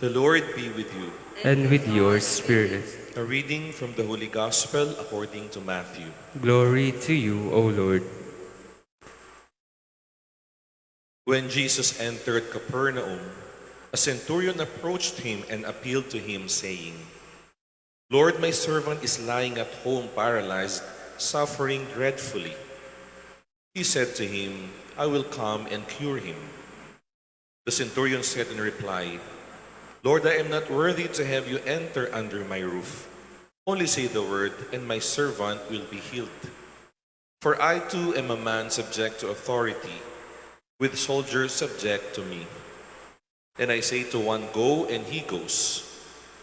The Lord be with you. and with your spirit. A reading from the Holy Gospel according to Matthew. Glory to you, O Lord. When Jesus entered Capernaum, a centurion approached him and appealed to him, saying, "Lord, my servant is lying at home paralyzed, suffering dreadfully." He said to him, "I will come and cure him." The centurion said in reply, "Lord, I am not worthy to have you enter under my roof. Only say the word, and my servant will be healed. For I too am a man subject to authority, with soldiers subject to me. And I say to one, 'Go,' and he goes,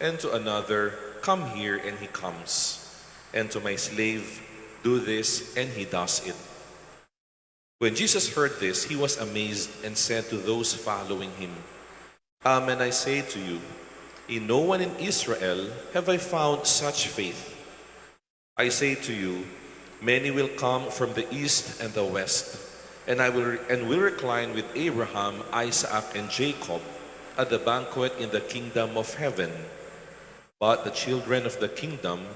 and to another, 'Come here,' and he comes, and to my slave, 'Do this,' and he does it." When Jesus heard this, he was amazed and said to those following him, "Amen, I say to you, in no one in Israel have I found such faith. I say to you, many will come from the east and the west, and will recline with Abraham, Isaac, and Jacob at the banquet in the kingdom of heaven. But the children of the kingdom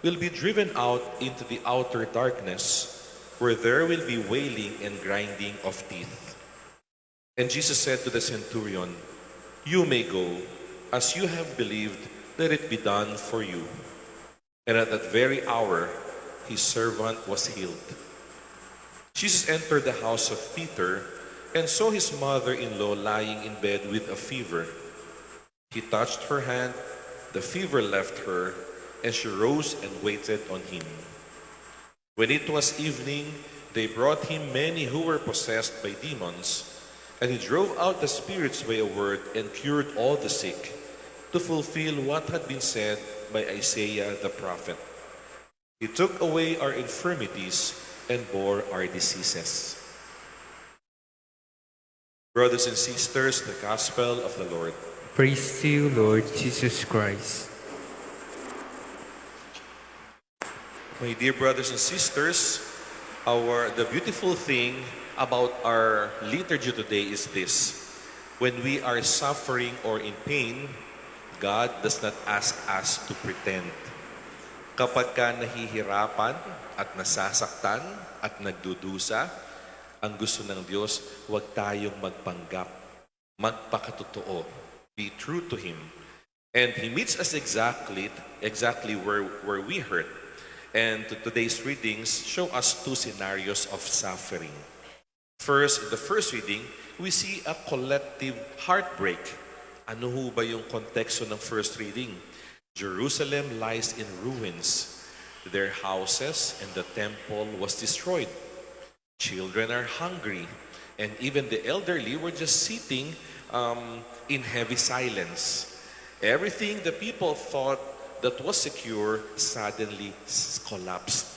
will be driven out into the outer darkness, where there will be wailing and grinding of teeth." And Jesus said to the centurion, "You may go. As you have believed, let it be done for you." And at that very hour, his servant was healed. Jesus entered the house of Peter and saw his mother-in-law lying in bed with a fever. He touched her hand, the fever left her, and she rose and waited on him. When it was evening, they brought him many who were possessed by demons, and he drove out the spirits by a word and cured all the sick, to fulfill what had been said by Isaiah the prophet. He took away our infirmities and bore our diseases. Brothers and sisters, the Gospel of the Lord. Praise to you, Lord Jesus Christ. My dear brothers and sisters, the beautiful thing about our liturgy today is this. When we are suffering or in pain, God does not ask us to pretend. Kapag ka nahihirapan at nasasaktan at nagdudusa, ang gusto ng Diyos, huwag tayong magpanggap, magpakatotoo, be true to Him. And He meets us exactly where we hurt. And today's readings show us two scenarios of suffering. First, in the first reading, we see a collective heartbreak. Ano ho ba yung konteksto ng first reading? Jerusalem lies in ruins. Their houses and the temple was destroyed. Children are hungry, and even the elderly were just sitting in heavy silence. Everything the people thought that was secure suddenly collapsed.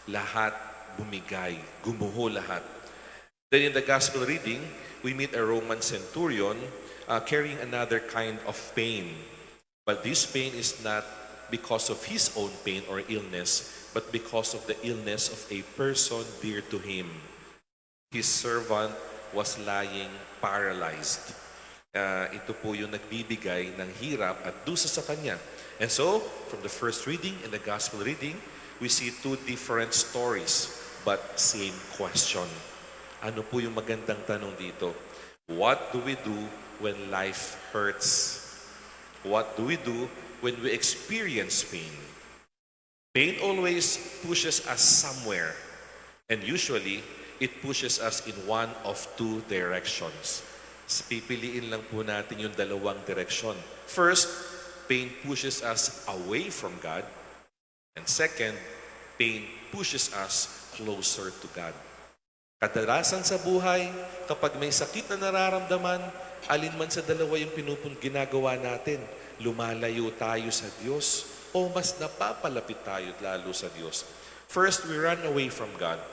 Lahat bumigay, gumuho lahat. Then in the gospel reading, we meet a Roman centurion carrying another kind of pain. But this pain is not because of his own pain or illness, but because of the illness of a person dear to him. His servant was lying paralyzed. Ito po yung nagbibigay ng hirap at dusa sa kanya. And so, from the first reading and the gospel reading, we see two different stories, but same question. Ano po yung magandang tanong dito? What do we do when life hurts? What do we do when we experience pain? Pain always pushes us somewhere, and usually, it pushes us in one of two directions. Pipiliin lang po natin yung dalawang direksyon. First, pain pushes us away from God, and second, pain pushes us closer to God. Kadalasan sa buhay, kapag may sakit na nararamdaman, alin man sa dalawa yung ginagawa natin, lumalayo tayo sa Diyos o mas napapalapit tayo lalo sa Diyos. First, we run away from God.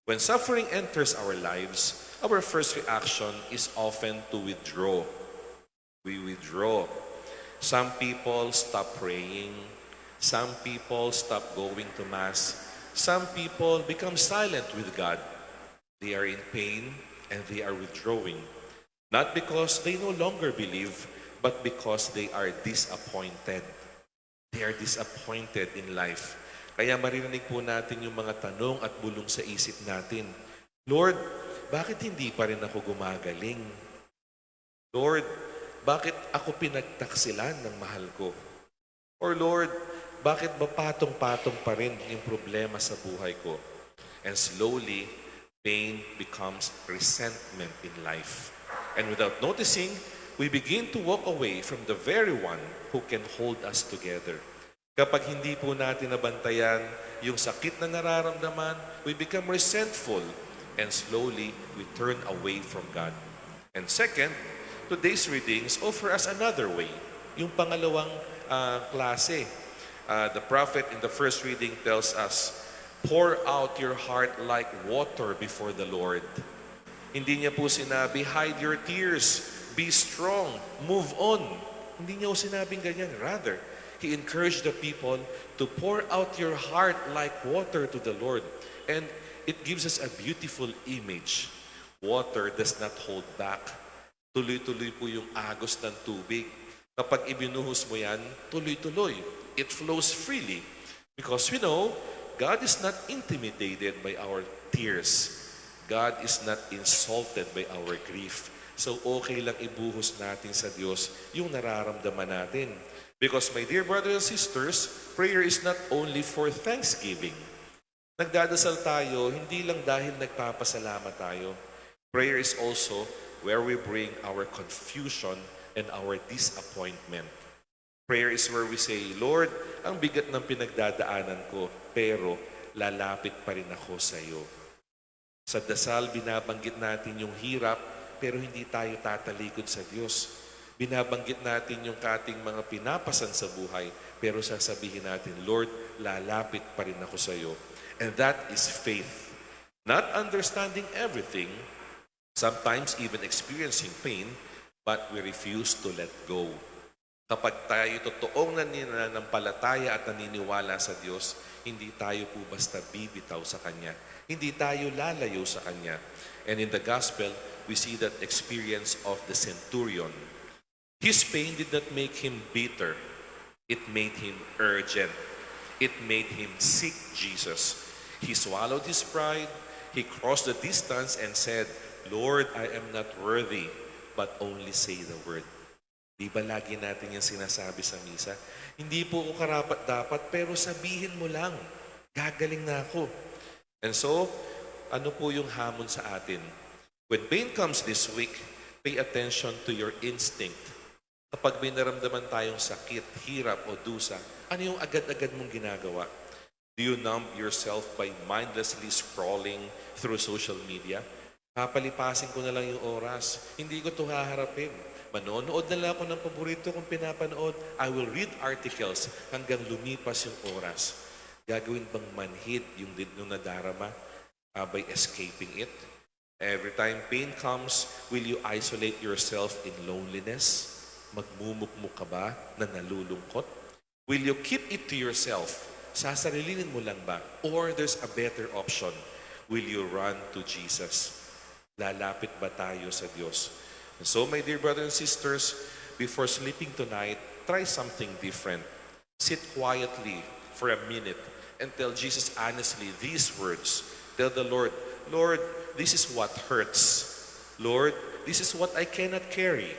When suffering enters our lives, our first reaction is often to withdraw. We withdraw. Some people stop praying. Some people stop going to Mass. Some people become silent with God. They are in pain and they are withdrawing. Not because they no longer believe, but because they are disappointed. They are disappointed in life. Kaya maririnig po natin yung mga tanong at bulong sa isip natin. Lord, bakit hindi pa rin ako gumagaling? Lord, bakit ako pinagtaksilan ng mahal ko? Or Lord, bakit ba patong-patong pa rin yung problema sa buhay ko? And slowly, pain becomes resentment in life. And without noticing, we begin to walk away from the very one who can hold us together. Kapag hindi po natin nabantayan yung sakit na nararamdaman, we become resentful and slowly we turn away from God. And second, today's readings offer us another way, yung pangalawang klase. The prophet in the first reading tells us, pour out your heart like water before the Lord. Hindi niya po sinabi, hide your tears, be strong, move on. Hindi niya po sinabing ganyan. Rather, he encouraged the people to pour out your heart like water to the Lord. And it gives us a beautiful image. Water does not hold back. Tuloy-tuloy po yung agos ng tubig. Kapag ibinuhos mo yan, tuloy-tuloy. It flows freely. Because we know, God is not intimidated by our tears. God is not insulted by our grief. So okay lang ibuhos natin sa Diyos yung nararamdaman natin. Because my dear brothers and sisters, prayer is not only for thanksgiving. Nagdadasal tayo, hindi lang dahil nagpapasalamat tayo. Prayer is also where we bring our confusion and our disappointment. Prayer is where we say, Lord, ang bigat ng pinagdadaanan ko, pero lalapit pa rin ako sa iyo. Sa dasal, binabanggit natin yung hirap, pero hindi tayo tatalikod sa Diyos. Binabanggit natin yung kating mga pinapasan sa buhay, pero sasabihin natin, Lord, lalapit pa rin ako sa iyo. And that is faith. Not understanding everything, sometimes even experiencing pain, but we refuse to let go. Kapag tayo totoong nananampalataya at naniniwala sa Diyos, hindi tayo po basta bibitaw sa Kanya. Hindi tayo lalayo sa Kanya. And in the Gospel, we see that experience of the centurion. His pain did not make him bitter. It made him urgent. It made him seek Jesus. He swallowed his pride. He crossed the distance and said, Lord, I am not worthy, but only say the word. Di ba lagi natin yung sinasabi sa misa? Hindi po ako karapat-dapat, pero sabihin mo lang, gagaling na ako. And so, ano po yung hamon sa atin? When pain comes this week, pay attention to your instinct. Kapag may naramdaman tayong sakit, hirap o dusa, ano yung agad-agad mong ginagawa? Do you numb yourself by mindlessly scrolling through social media? Papalipasin ko na lang yung oras. Hindi ko ito haharapin. Manonood na lang ako ng paborito kong pinapanood. I will read articles hanggang lumipas yung oras. Gagawin bang manhid yung nadarama by escaping it? Every time pain comes, will you isolate yourself in loneliness? Magmumukmuk ka ba na nalulungkot? Will you keep it to yourself? Sasarilinin mo lang ba? Or there's a better option. Will you run to Jesus? Lalapit ba tayo sa Diyos? And so, my dear brothers and sisters, before sleeping tonight, try something different. Sit quietly for a minute and tell Jesus honestly these words. Tell the Lord, Lord, this is what hurts. Lord, this is what I cannot carry.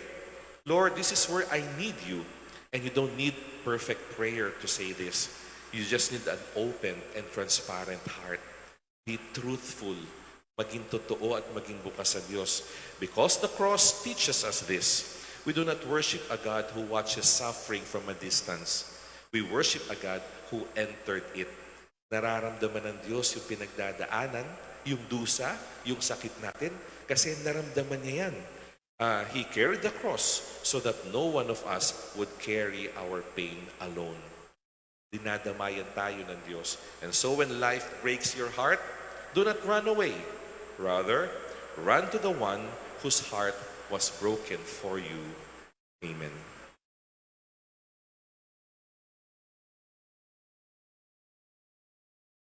Lord, this is where I need you. And you don't need perfect prayer to say this. You just need an open and transparent heart. Be truthful. Maging totoo at maging bukas sa Diyos. Because the cross teaches us this. We do not worship a God who watches suffering from a distance. We worship a God who entered it. Nararamdaman ng Diyos yung pinagdadaanan, yung dusa, yung sakit natin, kasi naramdaman niya yan. He carried the cross so that no one of us would carry our pain alone. Dinadamayan tayo ng Diyos. And so when life breaks your heart, do not run away. Rather, run to the one whose heart was broken for you. Amen.